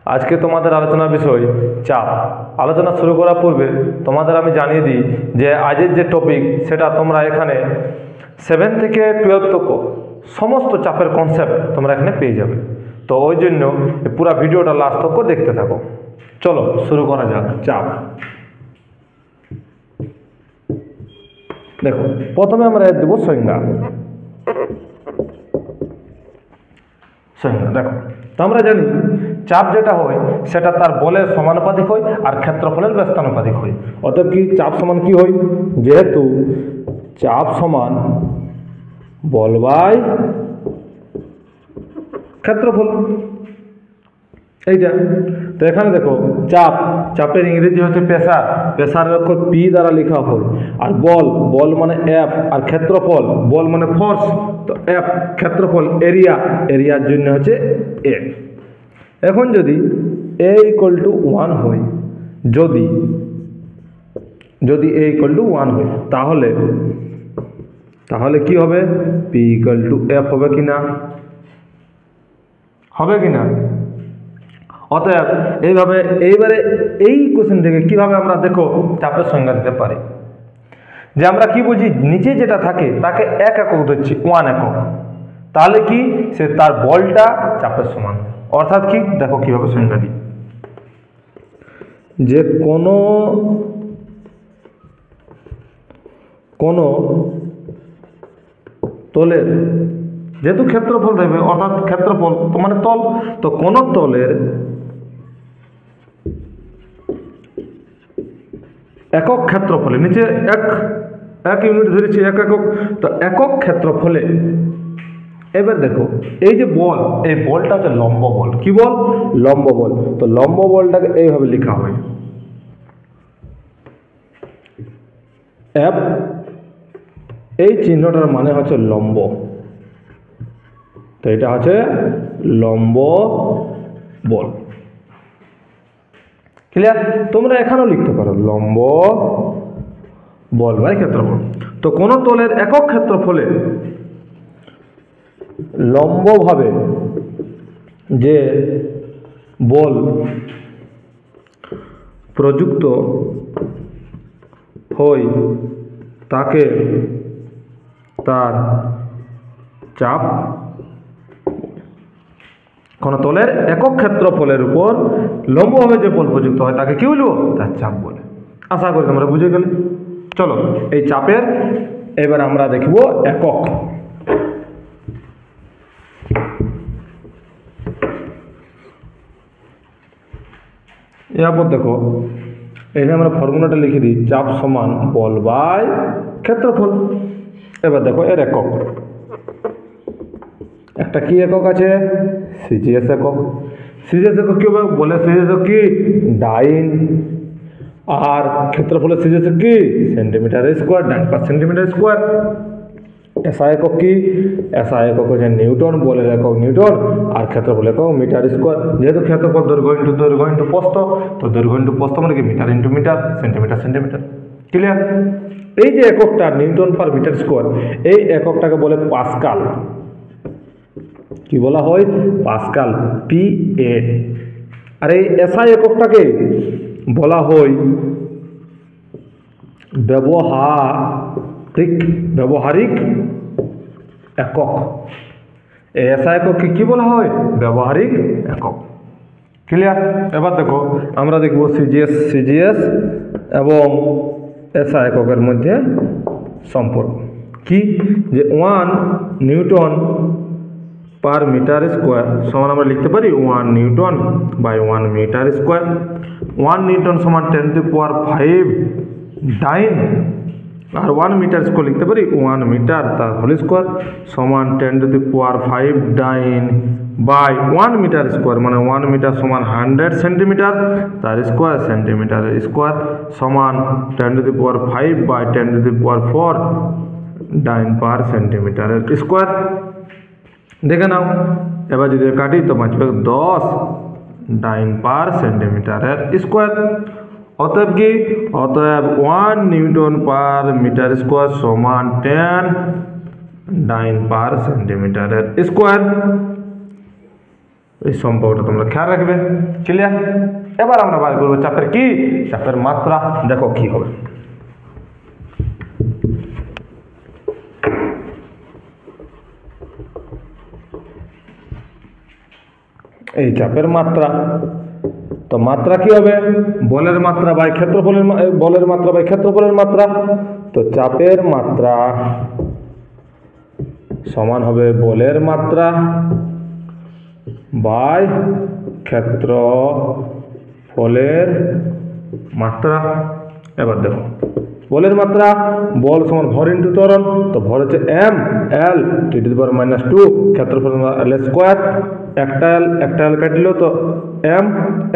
আজকে তোমাদের আলোচনার বিষয় চাপ। আলোচনা শুরু করার পূর্বে তোমাদের আমি জানিয়ে দিই যে আজের যে টপিক সেটা তোমরা এখানে 7 থেকে 12 তক সমস্ত চাপের কনসেপ্ট তোমরা এখানে পেয়ে যাবে। তো ওই জন্য পুরো ভিডিওটা লাস্ট তক দেখতে থাকো। চলো শুরু করা যাক। চাপ দেখো, প্রথমে আমরা দেব সংজ্ঞা। দেখো, তো আমরা জানি চাপ যেটা হয় সেটা তার বলের সমানুপাতিক হয় আর ক্ষেত্রফলের ব্যস্তানুপাতিক হয়। অতএব কি চাপ সমান কি হয়? যেহেতু চাপ সমান বল বাই ক্ষেত্রফল, এইটা। তো এখানে দেখো চাপের ইংরেজি হচ্ছে প্রেসার, প্রেসারের অক্ষর পি দ্বারা লেখা হয়। আর বল মানে এফ, আর ক্ষেত্রফল বল মানে ফোর্স, তো এফ ক্ষেত্রফল এরিয়ার জন্য হচ্ছে এ। এখন যদি এ ইকুয়াল টু 1 হয়, যদি এ ইকুয়াল টু 1 হয়, তাহলে কি হবে? পি ইকুয়াল টু এফ হবে কিনা? অতএব এইবারে এই কোশ্চেন থেকে কিভাবে আমরা দেখো চাপের সংজ্ঞা দিতে পারি, যে আমরা কি বুঝি নিচে যেটা থাকে তাকে 1 একক ধরছি, 1 একক, তাহলে কি সে তার বলটা চাপের সমান। অর্থাৎ কি, দেখো কিভাবে সংজ্ঞা দিই, যে কোন তলের, যেহেতু ক্ষেত্রফল দেবে অর্থাৎ ক্ষেত্রফল তো মানে তল, তো কোন তলের একক ক্ষেত্রফলে, নিচে এক ইউনিট ধরেছি 1 একক, তো একক ক্ষেত্রফলে এবার দেখো এই যে বল, এই বলটা হচ্ছে লম্ব বল। কি বল? লম্ব বল। তো লম্ব বলটাকে এইভাবে লেখা হয়, এফ, এই চিহ্নটার মানে হচ্ছে লম্ব, তো এটা হচ্ছে লম্ব বল। ক্লিয়ার? তোমরা এখানেও লিখতে পারো লম্ব বল বাই ক্ষেত্রফল। তো কোন তলের একক ক্ষেত্রফলে লম্বভাবে যে বল প্রযুক্ত হয় তাকে তার চাপ, কোন তলের একক ক্ষেত্রফলের উপর লম্বভাবে যে বল প্রযুক্ত হয় তাকে কি বলবো? তার চাপ বলে। আশা করি তোমরা বুঝে গেলে। চলো এই চাপের এবার আমরা দেখব একক। এরপর দেখো এখানে আমরা ফর্মুলাটা লিখে দিই, চাপ সমান বল বাই ক্ষেত্রফল। এবার দেখো এর একক, একটা কি একক আছে? সিজিএস একক। সিজিএস একক কি হবে? বলে সিজিএস একক কি? ডাইন। আর ক্ষেত্রফলের সিজিএস কি? সেন্টিমিটার স্কোয়ার, ডাইন পার সেন্টিমিটার স্কোয়ার। এসআই একক কি? এসআই একক হচ্ছে নিউটন, বলের একক নিউটন, আর ক্ষেত্রফল একক মিটার স্কোয়ার। যেহেতু ক্ষেত্রফল দৈর্ঘ্য ইন্টু প্রস্থ, তো দৈর্ঘ্য ইন্টু প্রস্থ মানে কি? Metre into metre, centimetre. Clear? এই যে এককটা নিউটন পার মিটার স্কোয়ার, এই এককটাকে বলে পাস্কাল। কি বলা হয়? Pascal, PA। আর এই এসআই এককটাকে বলা হয় ব্যবহারিক একক। এই এসআই একককে কি বলা হয়? ব্যবহারিক একক। ক্লিয়ার? এবার দেখো আমরা দেখব সিজিএস এবং এসআই এককের মধ্যে সম্পর্ক কি, যে 1 নিউটন পার মিটার স্কোয়ার সমান আমরা লিখতে পারি 1 newton by 1 metre square. 1 newton সমান 10⁵ ডাইন, আর 1 মিটার স্কোয়ার লিখতে পারি 1 মিটার তার হোল স্কোয়ার সমান 10⁵ ডাইন বাই 1 মিটার স্কোয়ার, মানে 1 মিটার সমান 100 সেন্টিমিটার, তার স্কোয়ার সেন্টিমিটারের স্কোয়ার সমান 10⁵ বাই 10⁴ ডাইন পার সেন্টিমিটারের স্কোয়ার। দেখে নাও, এবার যদি কাটি তো বাঁচবে 10 ডাইন পার সেন্টিমিটারের স্কোয়ার। অতএব কি? অতএব 1 নিউটন পার মিটার স্কোয়ার সমান 10 ডাইন পার সেন্টিমিটারের স্কোয়ার। এই সম্পর্কটা তোমরা খেয়াল রাখবে। ক্লিয়ার? এবার আমরা বার করবো চাপের কি, চাপের মাত্রা। দেখো কি হবে। এই চাপের মাত্রা, তো মাত্রা কি হবে, বলের মাত্রা বাই ক্ষেত্রফলের, বলের মাত্রা বাই ক্ষেত্রফলের মাত্রা। তো চাপের মাত্রা সমান হবে বলের মাত্রা বাই ক্ষেত্রফলের মাত্রা। এবার দেখো বলের মাত্রা, বল সমান ভর ইন্টু ত্বরণ, তো ভর হচ্ছে M L T to the পাওয়ার -2, ক্ষেত্রফল এল স্কোয়ার, একটা এল কাটলো তো এম,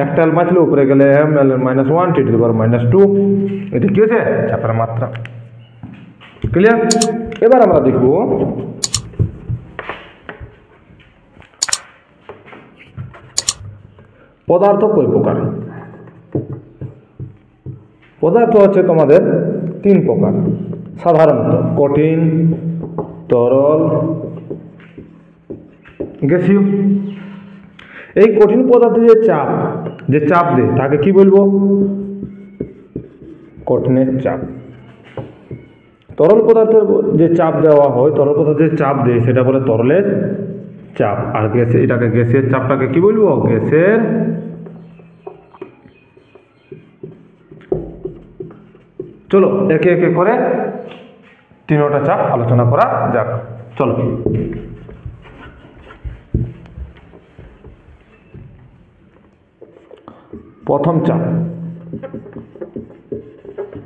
একটা এল বাঁচলো, উপরে গেলে M L -1 T to the পাওয়ার -2। এটা কি হচ্ছে চাপের মাত্রা। ক্লিয়ার? এবার আমরা দেখব পদার্থ কয় প্রকার। পদার্থ হচ্ছে তোমাদের 3 প্রকার সাধারণত: কঠিন, তরল, গ্যাসীয়। এই কঠিন পদার্থে যে চাপ দেয় তাকে কি বলবো, কঠিনের চাপ। তরল পদার্থের যে চাপ দেওয়া হয়, তরল পদার্থের চাপ দেয় সেটা বলে তরলের চাপ। আর গ্যাসে, এটাকে গ্যাসের চাপটাকে কি বলবো, গ্যাসের। চলো একে একে করে 3টা চাপ আলোচনা করা যাক। চলো প্রথম চাপ,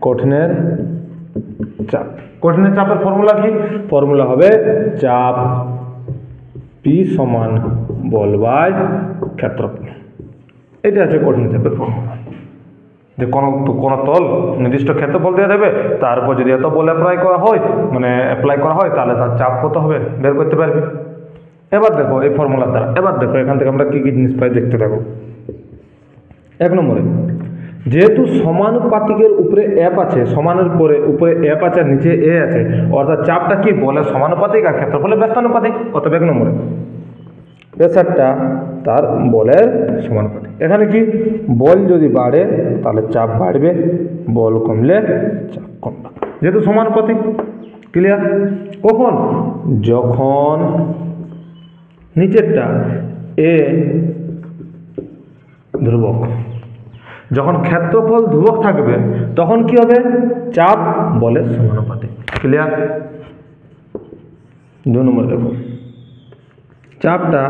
কঠিনের চাপ। কঠিনের চাপের ফর্মুলা কি? ফর্মুলা হবে চাপ পি সমান বল বাই ক্ষেত্রফল। এটা হচ্ছে কঠিন চাপের ফর্মুলা। যে কোনো তল নির্দিষ্ট ক্ষেত্রফল দেওয়া দেবে, তার উপর যদি এত বল অ্যাপ্লাই করা হয় তাহলে তার চাপ কত হবে বের করতে পারবে। এবার দেখো এই ফর্মুলার দ্বারা, এবার দেখো এখান থেকে আমরা কি কি জিনিস পাই দেখতে থাকো। 1 নম্বরে, যেহেতু সমানুপাতিকের উপরে এফ আছে, সমানের উপরে এফ আছে, নিচে এ আছে, অর্থাৎ চাপটা কি বলের সমানুপাতিক আর ক্ষেত্রফলের ব্যস্তানুপাতিক। অতএব 1 নম্বরে প্রেসারটা তার বলের সমানুপাতিক। এখানে কি, বল যদি বাড়ে তাহলে চাপ বাড়বে, বল কমলে চাপ কমবে, যেহেতু সমানুপাতিক। ক্লিয়ার? কখন, যখন নিচেরটা এ ধ্রুবক, যখন ক্ষেত্রফল ধ্রুবক থাকবে তখন কি হবে, চাপ বলের সমানুপাতিক। ক্লিয়ার? 2 নম্বর দেখো, চাপটা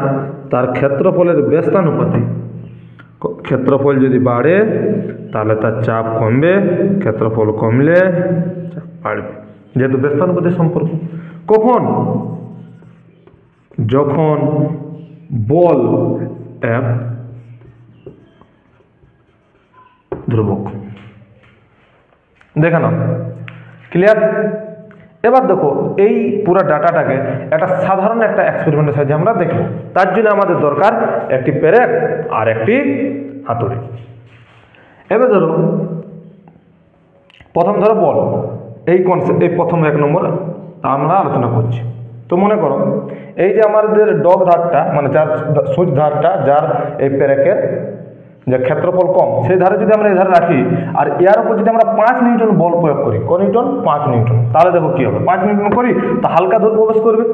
তার ক্ষেত্রফলের ব্যস্তানুপাতিক। ক্ষেত্রফল যদি বাড়ে তাহলে তার চাপ কমবে, ক্ষেত্রফল কমলে চাপ বাড়বে, যেহেতু ব্যস্তানুপাতিক সম্পর্ক। কখন, যখন বল এফ ধ্রুবক। দেখে নাও। ক্লিয়ার? এবার দেখো এই পুরো ডাটাটাকে একটা সাধারণ একটা এক্সপেরিমেন্টের সাহায্যে আমরা দেখব। তার জন্য আমাদের দরকার একটি পেরেক আর একটি হাতুড়ি। এবার ধরো প্রথম ধরো বল, এই কনসেপ্ট, এই প্রথম 1 নম্বর আমরা আলোচনা করছি। তো মনে করো এই যে আমাদের ডগ ধারটা, মানে যার সুচ ধারটা, যার এই পেরেকের যে ক্ষেত্রফল কম, সেই ধারে যদি আমরা এই ধারে রাখি, আর এর উপর যদি আমরা 5 নিউটন বল প্রয়োগ করি, ক নিউটন, 5 নিউটন, তাহলে দেখো কি হবে। 5 নিউটন করি তো হালকা দূর প্রবেশ করবে।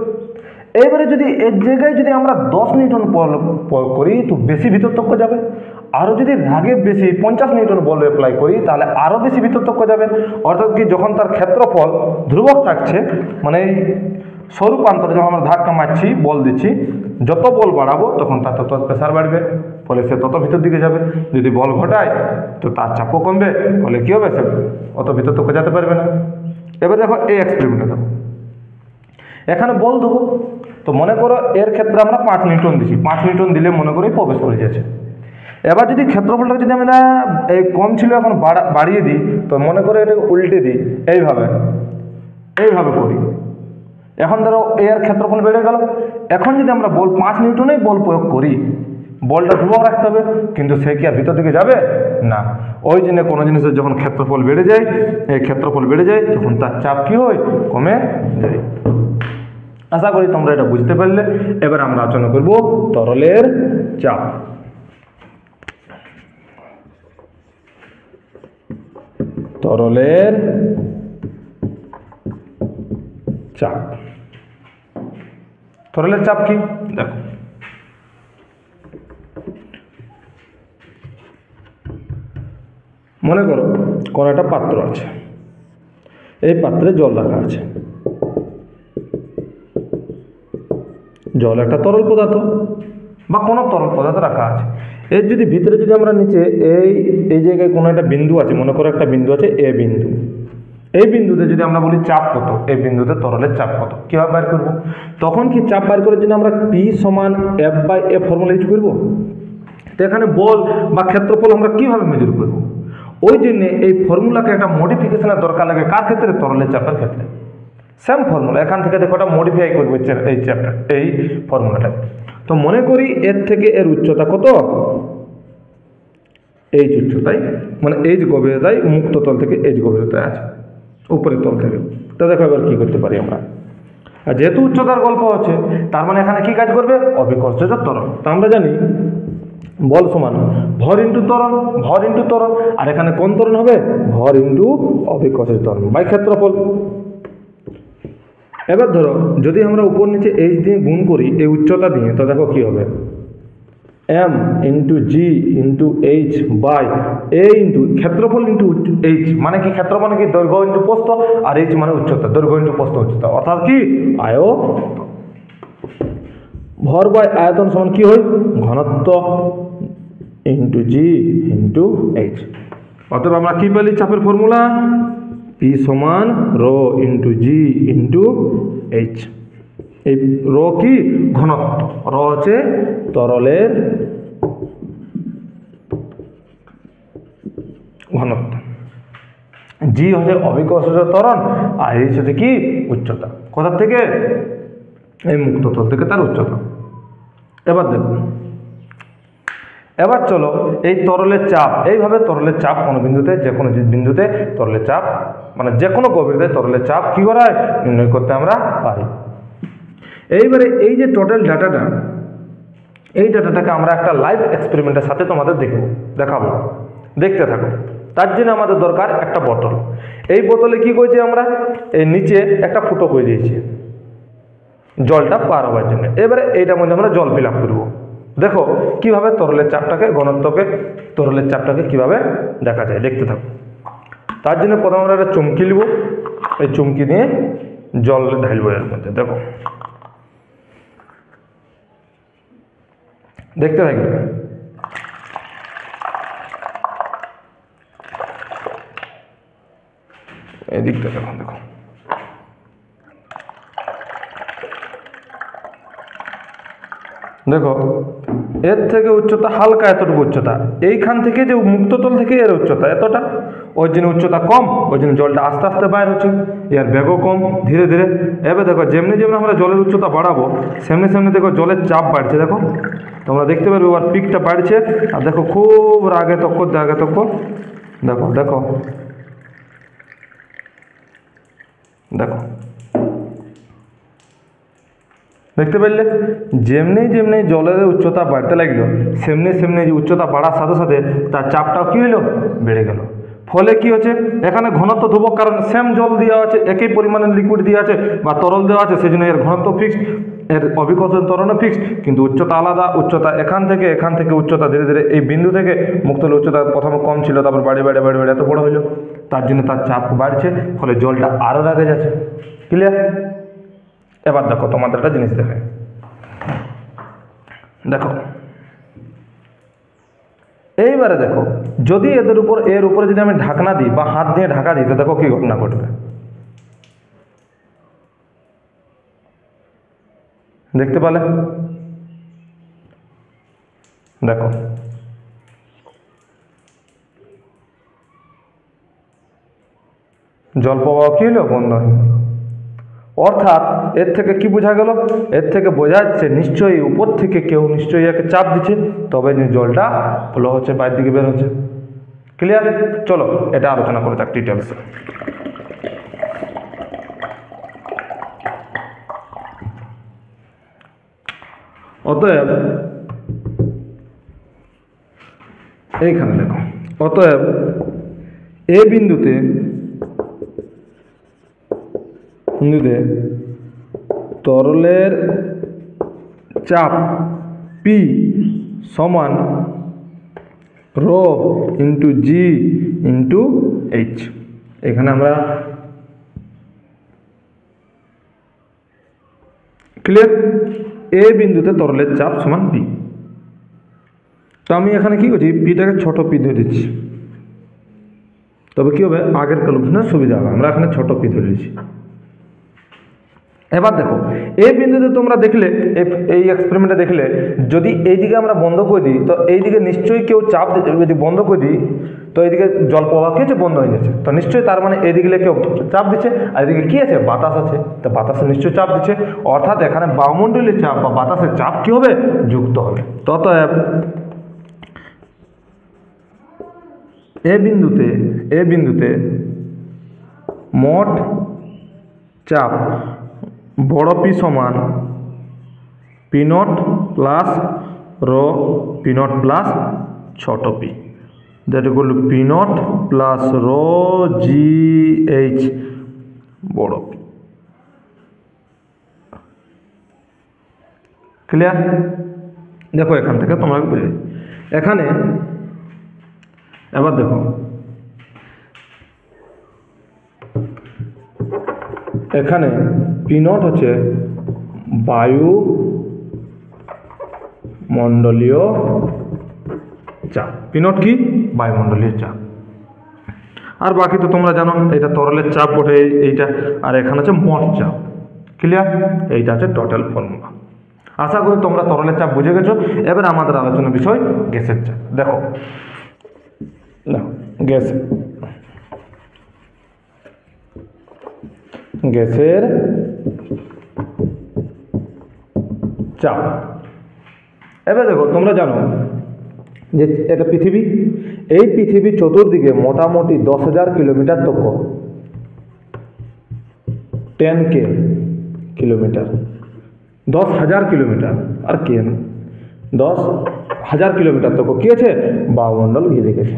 এইবারে যদি এর জায়গায় যদি আমরা 10 নিউটন বল প্রয়োগ করি তো বেশি ভিতরতক্ক যাবে। আরও যদি রাগে বেশি 50 নিউটন বল অ্যাপ্লাই করি তাহলে আরও বেশি ভিতরতক্ক যাবে। অর্থাৎ কি, যখন তার ক্ষেত্রফল ধ্রুবক থাকছে, মানে সরু প্রান্তরে যখন আমরা ধাক্কা মারছি, বল দিচ্ছি, যত বল বাড়াবো তখন তার তত প্রেসার বাড়বে, ফলে সে তত ভিতর দিকে যাবে। যদি বল ঘটায় তো তার চাপও কমবে, ফলে কী হবে, সে অত ভিতর তক যেতে পারবে না। এবার দেখো এই এক্সপেরিমেন্টে দেখো, এখানে বল দেবো, তো মনে করো এর ক্ষেত্রে আমরা 5 নিউটন দিচ্ছি। 5 নিউটন দিলে মনে করি প্রবেশ করে যাচ্ছে। এবার যদি ক্ষেত্রফলটা যদি আমরা এই কম ছিল এখন বাড়িয়ে দিই, তো মনে করে এটাকে উল্টে দিই, এইভাবে করি। এখন ধরো এর ক্ষেত্রফল বেড়ে গেল। এখন যদি আমরা বল 5 নিউটনেই বল প্রয়োগ করি, বলটা ধ্রুবক রাখতে হবে, কিন্তু সে কি আর ভিতর দিকে যাবে না। ওই জন্য কোনো জিনিসের যখন ক্ষেত্রফল বেড়ে যায়, তখন তার চাপ কি হয়, কমে যায়। আশা করি তোমরা এটা বুঝতে পারলে। এবার আমরা আলোচনা করব তরলের চাপ। তরলের চাপ। তরলের চাপ কি দেখো, মনে করো কোনো একটা পাত্র আছে, এই পাত্রে জল রাখা আছে। জল একটা তরল পদার্থ বা কোনো তরল পদার্থ রাখা আছে। এর যদি ভিতরে যদি আমরা নিচে এই জায়গায় কোনো একটা বিন্দু আছে, মনে করো একটা বিন্দু আছে এ বিন্দু, এই বিন্দুতে যদি আমরা বলি চাপ কত, এই বিন্দুতে তরলের চাপ কত, কীভাবে বের করবো? তখন কি চাপ বের করার জন্য আমরা পি সমান F/A ফর্মুলা ইউজ করবো। তো এখানে বল বা ক্ষেত্রফল আমরা কীভাবে মেজার করবো? ওই জন্যে এই ফর্মুলাকে একটা মডিফিকেশনের দরকার লাগে। কার ক্ষেত্রে? তরলের চাপের ক্ষেত্রে। সেম ফর্মুলা, এখান থেকে দেখো ওটা মডিফাই করবো এই চ্যাপ্টার, এই ফর্মুলাটা। তো মনে করি এর থেকে এর উচ্চতা কত, এই উচ্চতায়, মানে এই যে গভীরতায়, মুক্ত তল থেকে এই যে গভীরতায় আছে, উপরের তল থেকে। তো দেখো এবার কী করতে পারি আমরা। আর যেহেতু উচ্চতার গল্প আছে, তার মানে এখানে কি কাজ করবে? অভিকর্ষজ ত্বরণ। তো আমরা জানি বল সমান ভর ইন্টু ত্বরণ, ভর ইন্টু ত্বরণ। আর এখানে কোন ত্বরণ হবে? ভর ইন্টু অভিকর্ষজ ত্বরণ বাই ক্ষেত্রফল। এবার ধরো যদি আমরা উপর নিচে এইচ দিয়ে গুণ করি এই উচ্চতা দিয়ে, তো দেখো কি হবে? M into G into H by A into ক্ষেত্রফল ইন্টু এইচ। মানে কি? ক্ষেত্র মানে কি? দৈর্ঘ্য ইন্টু প্রস্থ, আর এইচ মানে উচ্চতা, দৈর্ঘ্য ইন্টু প্রস্থ উচ্চতা, অর্থাৎ কি আয়। ভর বাই আয়তন সমান কি হয়? ঘনত্ব ইন্টু জি ইন্টু এইচ। অতএব আমরা কি পেলি চাপের ফর্মুলা? পি সমান rho into G into H. এই রো কি? ঘনত্ব। রো হচ্ছে তরলের ঘনত্ব, জি হচ্ছে অভিকর্ষজ ত্বরণ, আর এইচ হচ্ছে কি? উচ্চতা। কোথা থেকে? এই মুক্ত তল থেকে তার উচ্চতা। এবার দেখো, এবার চলো এই তরলের চাপ, এইভাবে তরলের চাপ কোনো বিন্দুতে, যে কোনো বিন্দুতে তরলের চাপ, মানে যে কোনো গভীরতায় তরলের চাপ কি করা হয়? নির্ণয় করতে আমরা পারি। এইবারে এই যে টোটাল ডাটাটা, এই ডাটাটাকে আমরা একটা লাইভ এক্সপেরিমেন্টের সাথে তোমাদের দেখাবো, দেখতে থাকো। তার জন্য আমাদের দরকার একটা বোতল। এই বোতলে কি করেছি আমরা? এই নিচে একটা ফুটো করে দিয়েছি জলটা পার হওয়ার জন্য। এবারে এইটার মধ্যে আমরা জল ফিল আপ করবো। দেখো কিভাবে তরলের চাপটাকে, ঘনত্বকে, তরলের চাপটাকে কিভাবে দেখা যায়, দেখতে থাকো। তার জন্য প্রথমে আমরা একটা চুমকি নিব, এই চুমকি নিয়ে জল ঢালবো এর মধ্যে। দেখো, দেখতে থাকবে। এই দিকটা দেখো, দেখো দেখো এর থেকে উচ্চতা হালকা এতটুকু উচ্চতা, এইখান থেকে যে মুক্ততল থেকে এর উচ্চতা এতটা, ওই জন্য উচ্চতা কম, ওই জন্য জলটা আস্তে আস্তে বাইর হচ্ছে, এর বেগও কম, ধীরে ধীরে। এবার দেখো যেমনি যেমনি আমরা জলের উচ্চতা বাড়াবো, সেমনি সেমনি দেখো জলের চাপ বাড়ছে। দেখো তোমরা দেখতে পারবে ওর পিকটা বাড়ছে, আর দেখো খুব আগে তক্ক, দেখো দেখো দেখো, দেখতে পারলে যেমনি যেমনি জলের উচ্চতা বাড়তে লাগলো, সেমনি সেমনি যে উচ্চতা বাড়ার সাথে সাথে তার চাপটাও কি হলো? বেড়ে গেল। ফলে কি হচ্ছে? এখানে ঘনত্ব ধ্রুবক, কারণ সেম জল দেওয়া আছে, একই পরিমাণের লিকুইড দেওয়া আছে বা তরল দেওয়া আছে, সেই জন্য এর ঘনত্ব ফিক্সড, এর অভিকর্ষণ ত্বরণও ফিক্সড, কিন্তু উচ্চতা আলাদা। উচ্চতা এখান থেকে উচ্চতা ধীরে ধীরে এই বিন্দু থেকে মুক্ত হলে উচ্চতা প্রথমে কম ছিল, তারপর বাড়ে এত বড় হলো, তার জন্য তার চাপ বাড়ছে, ফলে জলটা আরও আগে যাচ্ছে। ক্লিয়ার? এবার দেখো তোমাদের একটা জিনিস দেখায়, দেখো এইবারে দেখো যদি এর উপরে যদি আমি ঢাকনা দিই বা হাত দিয়ে ঢাকা দিই, তো দেখো কি ঘটনা ঘটবে। দেখতে পেলে? দেখো জল প্রবাহ কি হলো? বন্ধ হয়ে গেল। অর্থাৎ এর থেকে কি বোঝা গেল? এর থেকে বোঝা যাচ্ছে নিশ্চয়ই উপর থেকে কেউ নিশ্চয়ই একে চাপ দিচ্ছে, তবে জলটা ফ্লো হচ্ছে, বাইরের দিকে বের হচ্ছে। ক্লিয়ার? চলো এটা আলোচনা করে যাক ডিটেলস। অতএব এইখানে দেখো, অতএব এ বিন্দুতে তরলের চাপ পি সমান rho into G into H. এখানে আমরা ক্লিয়ার, এ বিন্দুতে তরলের চাপ সমান পি। তো আমি এখানে কি করছি, পিটাকে ছোট পি ধরে দিচ্ছি, তবে কি হবে আগের ক্যালকুলেশনের সুবিধা হবে, আমরা এখানে ছোট পি ধরে দিচ্ছি। এবার দেখো এই বিন্দুতে তোমরা দেখলে এই এক্সপেরিমেন্টে দেখলে যদি এইদিকে আমরা বন্ধ করে দিই তো এইদিকে নিশ্চয়ই কেউ চাপ, যদি বন্ধ করে দিই তো এইদিকে জল প্রবাহ কি হচ্ছে, বন্ধ হয়ে যাচ্ছে। তো নিশ্চয়ই তার মানে এইদিকে কেউ চাপ দিচ্ছে, আর এদিকে কি আছে, বাতাস আছে, তো বাতাসে নিশ্চয়ই চাপ দিচ্ছে, অর্থাৎ এখানে বায়ুমণ্ডলীয় চাপ বা বাতাসের চাপ কি হবে, যুক্ত হবে। অতএব এ বিন্দুতে মোট চাপ বড় পি সমান P not plus rho P not plus ছোট P, that equal to P not plus rho G H বড় পি। ক্লিয়ার? দেখো এখান থেকে তোমরা বুঝলে, এখানে এবার দেখো এখানে পি নট হচ্ছে বায়ুমণ্ডলীয় চাপ, পি নট কি, বায়ুমণ্ডলীয় চাপ। আর বাকি তো তোমরা জানো এটা তরলের চাপ বটে এইটা, আর এখানে হচ্ছে মোট চাপ। ক্লিয়ার? এইটা হচ্ছে টোটাল ফর্মুলা। আশা করি তোমরা তরলের চাপ বুঝে গেছো। এবার আমাদের আলোচনার বিষয় গ্যাসের চাপ। দেখো গ্যাসের চাপ। এবার দেখো তোমরা জানো যে এটা পৃথিবী, এই পৃথিবী চতুর্দিকে মোটামুটি 10,000 কিলোমিটার তক, 10K কিলোমিটার, 10,000 কিলোমিটার, আর কে 10,000 কিলোমিটার তক কি আছে, বায়ুমণ্ডল ঘিরে গেছে।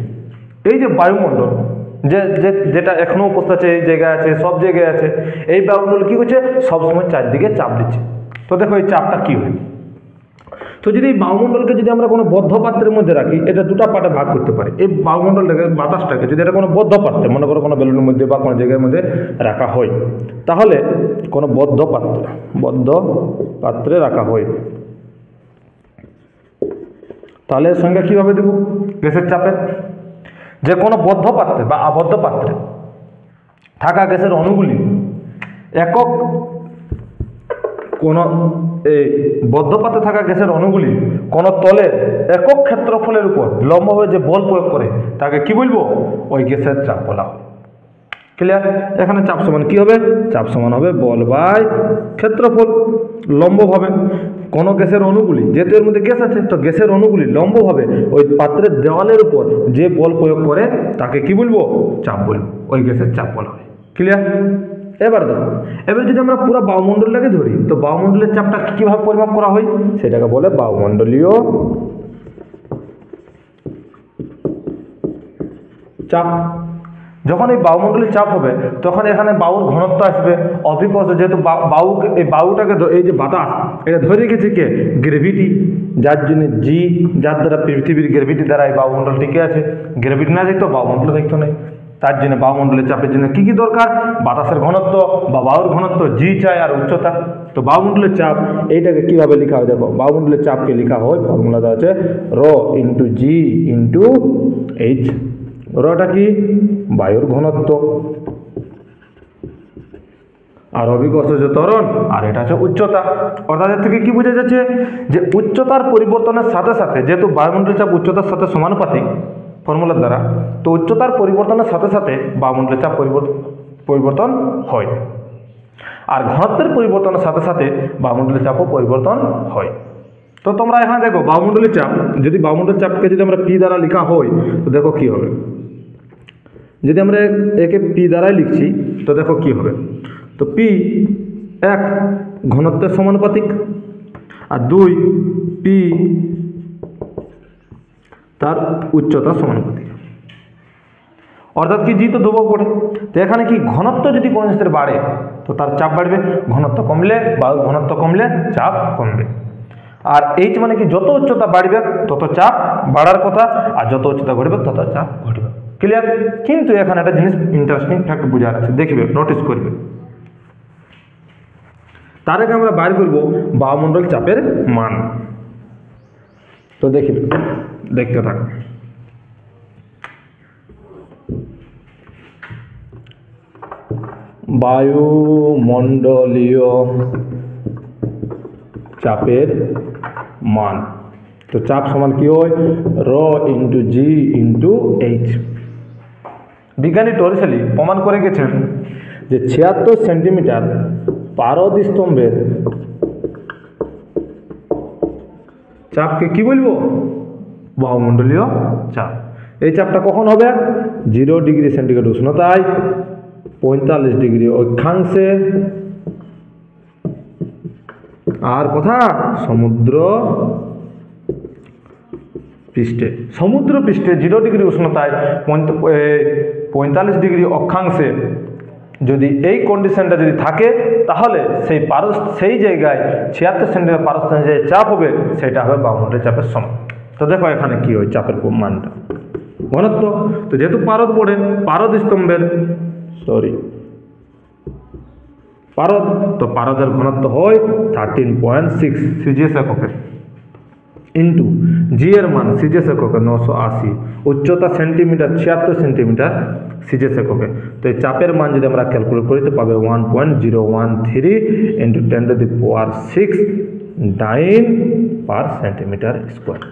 এই যে বায়ুমণ্ডল যেটা এখনো উপস্থিত আছে, এই জায়গায় আছে, সব জায়গায় আছে, এই বায়ুমণ্ডল কি করছে, সবসময় চারদিকে চাপ দিচ্ছে। তো দেখো এই চাপটা কি হয়, তো যদি এই বায়ুমণ্ডলকে যদি আমরা কোনো বদ্ধ পাত্রের মধ্যে রাখি, এটা দুটো পার্টে ভাগ করতে পারি। এই বায়ুমণ্ডলটাকে, বাতাসটাকে যদি এটা কোনো বদ্ধ পাত্রে, মনে করো কোনো বেলুনের মধ্যে বা কোনো জায়গার মধ্যে রাখা হয়, তাহলে কোনো বদ্ধ পাত্রে রাখা হয়, তাহলে এর সংজ্ঞা কীভাবে দেব গ্যাসের চাপের? যে কোনো বদ্ধ পাত্রে বা আবদ্ধ পাত্রে থাকা গ্যাসের অণুগুলি একক, কোনো এই বদ্ধ পাত্রে থাকা গ্যাসের অণুগুলি কোনো তলের একক ক্ষেত্রফলের উপর লম্বভাবে যে বল প্রয়োগ করে তাকে কি বলবো, ওই গ্যাসের চাপ বলা হয়। ক্লিয়ার? এখানে চাপ সমান কি হবে, চাপ সমান হবে বল বাই ক্ষেত্রফল, লম্বভাবে। কোনো গ্যাসের অণুগুলি, যেহেতু এর মধ্যে গ্যাস আছে, তো গ্যাসের অণুগুলি লম্বভাবে ওই পাত্রের দেওয়ালের উপর যে বল প্রয়োগ করে তাকে কি বলবো, চাপ বলবো, ওই গ্যাসের চাপ বলা হয়। ক্লিয়ার? এবার দেখো, এবার যদি আমরা পুরো বায়ুমণ্ডলটাকে ধরি, তো বায়ুমণ্ডলের চাপটা কিভাবে পরিমাপ করা হয়, সেটাকে বলে বায়ুমণ্ডলীয় চাপ। যখন এই বায়ুমণ্ডলের চাপ হবে তখন এখানে বায়ুর ঘনত্ব আসবে অভিকর্ষ, যেহেতু এই বায়ুটাকে, এই যে বাতাস, এটা ধরে রেখেছে কে, গ্রেভিটি, যার জন্য জি, যার দ্বারা পৃথিবীর গ্রেভিটি দ্বারা এই বায়ুমণ্ডল টিকে আছে। গ্রেভিটি না দেখতো বায়ুমণ্ডল দেখতো না, তার জন্য বায়ুমণ্ডলের চাপের জন্য কি কি দরকার, বাতাসের ঘনত্ব বা বায়ুর ঘনত্ব, জি চাই, আর উচ্চতা। তো বায়ুমণ্ডলের চাপ এইটাকে কিভাবে লেখা হয়, দেখো বায়ুমণ্ডলের চাপকে লেখা হয়, ফর্মুলা দেওয়া আছে rho into G into H. রটা কি, বায়ুর ঘনত্ব, আর অভিকর্ষ যে ত্বরণ, আর এটা হচ্ছে উচ্চতা। অর্থাৎ এর থেকে কি বোঝা যাচ্ছে যে উচ্চতার পরিবর্তনের সাথে সাথে, যেহেতু বায়ুমণ্ডলের চাপ উচ্চতার সাথে সমানুপাতিক ফর্মুলার দ্বারা, তো উচ্চতার পরিবর্তনের সাথে সাথে বায়ুমণ্ডলের চাপ পরিবর্তন হয়, আর ঘনত্বের পরিবর্তনের সাথে সাথে বায়ুমণ্ডলের চাপও পরিবর্তন হয়। তো তোমরা এখানে দেখো বায়ুমণ্ডলের চাপ, যদি বায়ুমণ্ডলের চাপকে যদি আমরা পি দ্বারা লেখা হয়, তো দেখো কি হবে, যদি আমরা একে পি দ্বারাই লিখছি তো দেখো কি হবে, তো পি এক ঘনত্বের সমানুপাতিক, আর দুই পি তার উচ্চতা সমানুপাতিক। অর্থাৎ কি জি তো ধ্রুবক পড়ে, তো এখানে কি ঘনত্ব যদি কোনো জিনিসের বাড়ে তো তার চাপ বাড়বে, ঘনত্ব কমলে বা ঘনত্ব কমলে চাপ কমবে। আর এইচ মানে কি যত উচ্চতা বাড়বে তত চাপ বাড়ার কথা, আর যত উচ্চতা ঘটবে তত চাপ ঘটবে। ক্লিয়ার? কিন্তু এখানে একটা জিনিস ইন্টারেস্টিং ফ্যাক্ট বোঝার আছে, দেখবে নোটিস করবে। তার আগে আমরা বাইর করব বায়ুমণ্ডল চাপের মান। তো দেখবে, দেখতে থাকো। বায়ুমণ্ডলীয় চাপের মান, তো চাপ সমান কি হয়, র ইন্টু জি ইন্টু এইচ। বিজ্ঞানী টরিসেলি প্রমাণ করে গেছেন যে 76 সেন্টিমিটার পারদ স্তম্ভের চাপকে কি বলবো, বায়ুমণ্ডলীয় চাপ। এই চাপটা কখন হবে, 0 ডিগ্রি সেন্টিগ্রেড উষ্ণতায় 45 ডিগ্রি অক্ষাংশে, আর কথা সমুদ্র পৃষ্ঠে। সমুদ্র পৃষ্ঠে 0 ডিগ্রি উষ্ণতায় 45 ডিগ্রি অক্ষাংশে যদি এই কন্ডিশনটা যদি থাকে, তাহলে সেই জায়গায় 76 সেন্টিমিটার পারদ যে চাপ হবে সেটা হবে বায়ুমণ্ডলের চাপের সমান। তো দেখো এখানে কি হয় চাপের মানটা, ঘনত্ব। তো যেহেতু পারদ পড়ে, পারদ স্তম্ভের পারদ, তো পারদের ঘনত্ব হয় 13.6 সিজিএস এককে, ইন্টু জি এর মান সিজিএস এককে 980, উচ্চতা সেন্টিমিটার 76 সেন্টিমিটার সিজিএস এককে। তো এই চাপের মান যদি আমরা ক্যালকুলেট করি তো পাবে 1.013 ইন্টু 10⁶ ডাইন পার সেন্টিমিটার স্কোয়ার।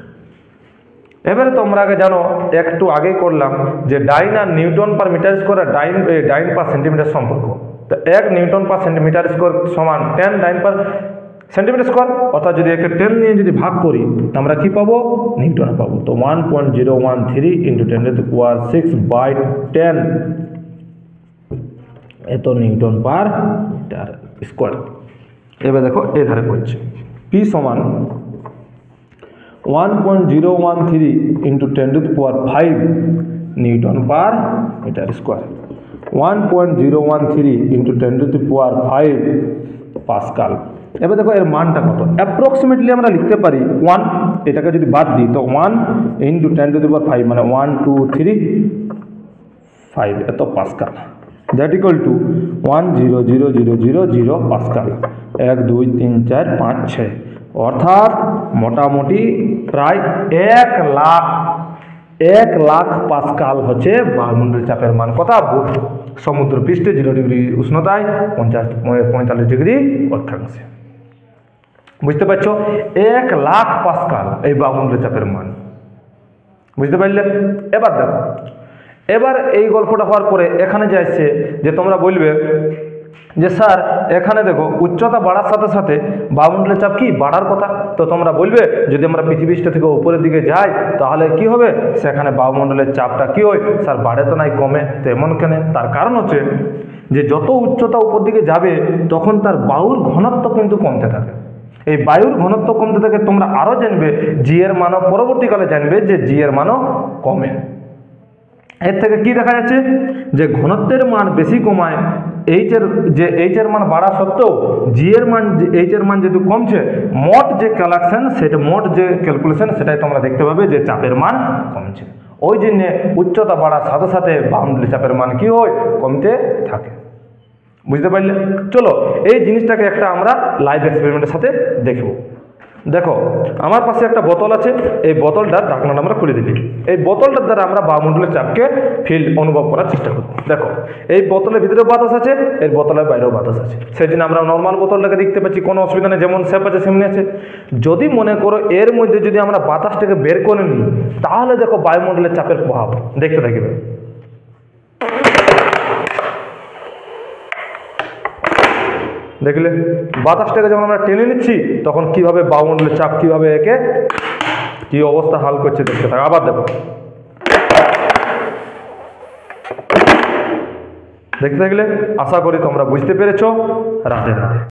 এবারে তোমরা আগে জানো, একটু আগে করলাম যে ডাইন আর নিউটন পার মিটার স্কোয়ার আর ডাইন পার সেন্টিমিটার সম্পর্ক। তো 1 নিউটন পার সেন্টিমিটার স্কোয়ার সমান 10 ডাইন পার সেন্টিমিটার স্কোয়ার, অর্থাৎ যদি একে 10 নিয়ে যদি ভাগ করি তো আমরা কি পাবো, নিউটন পাবো। তো 1.013 ইন্টু 10⁶ বাই 10 এত নিউটন পার মিটার স্কোয়ার। এবার দেখো এই ধারে করছে পি সমান 1.013 into 10⁵ newton per metre square, 1.013 into 10⁵ pascal. এবার দেখো এর মানটা কত, অ্যাপ্রক্সিমেটলি আমরা লিখতে পারি 1, এটাকে যদি বাদ দিই তো 1 ইন্টু 10⁵ মানে 1 2 3 5 এত Pascal, that equal two 1.00000 Pascal. 1 2 3 4 5 6, অর্থাৎ মোটামুটি প্রায় 1 লাখ পাস্কাল হচ্ছে বায়ুমণ্ডল চাপের মান। কথা সমুদ্র পৃষ্ঠে 0 ডিগ্রি উষ্ণতায় 45 ডিগ্রি অক্ষাংশে। বুঝতে পারছো, 1 লাখ পাস্কাল এই বায়ুমণ্ডল চাপের মান। বুঝতে পারলে? এবার দেখো, এবার এই গল্পটা হওয়ার পরে এখানে যে আসছে যে তোমরা বলবে যে স্যার এখানে দেখো উচ্চতা বাড়ার সাথে সাথে বায়ুমণ্ডলের চাপ কি বাড়ার কথা। তো তোমরা বলবে যদি আমরা পৃথিবীটা থেকে উপরের দিকে যাই তাহলে কি হবে, সেখানে বায়ুমণ্ডলের চাপটা কি হয় স্যার, বাড়ে তো নাই কমে। তো এমন কেন, তার কারণ হচ্ছে যে যত উচ্চতা উপর দিকে যাবে তখন তার বায়ুর ঘনত্ব কিন্তু কমতে থাকে। এই বায়ুর ঘনত্ব কমতে থাকে, তোমরা আরও জানবে জি এর মানও পরবর্তীকালে জানবে যে জি এর মানও কমে। এর থেকে কি দেখা যাচ্ছে যে ঘনত্বের মান বেশি কমায়, এইচ এর মান বাড়া সত্ত্বেও জি এর মান এইচ এর মান যেহেতু কমছে, মোট যে ক্যালকুলেশন সেটাই তোমরা দেখতে পাবে যে চাপের মান কমছে। ওই জন্য উচ্চতা বাড়ার সাথে সাথে বাউন্ডারি চাপের মান কি হয়, কমতে থাকে। বুঝতে পারলে? চলো এই জিনিসটাকে একটা আমরা লাইভ এক্সপেরিমেন্টের সাথে দেখব। দেখো আমার পাশে একটা বোতল আছে, এই বোতলটার ঢাকনাটা আমরা খুলে দিলি, এই বোতলটার দ্বারা আমরা বায়ুমণ্ডলের চাপকে অনুভব করার চেষ্টা করব। দেখো এই বোতলের ভিতরেও বাতাস আছে, এর বোতলের বাইরেও বাতাস আছে। সেই জন্য আমরা নর্মাল বোতলটাকে দেখতে পাচ্ছি, কোনো অসুবিধা নেই, যেমন শেপ আছে সেমনি আছে। যদি মনে করো এর মধ্যে যদি আমরা বাতাসটাকে বের করে নিই, তাহলে দেখো বায়ুমণ্ডলের চাপের প্রভাব দেখতে থাকবে। দেখলে বাতাসটাকে যখন আমরা টেনে নিচ্ছি তখন কিভাবে বায়ুমণ্ডলের চাপ কিভাবে একে কি অবস্থা হাল করছে দেখতে থাকো। আবার দেখো, দেখতে থাকলে আশা করি তোমরা বুঝতে পেরেছো। রাধে রাধে।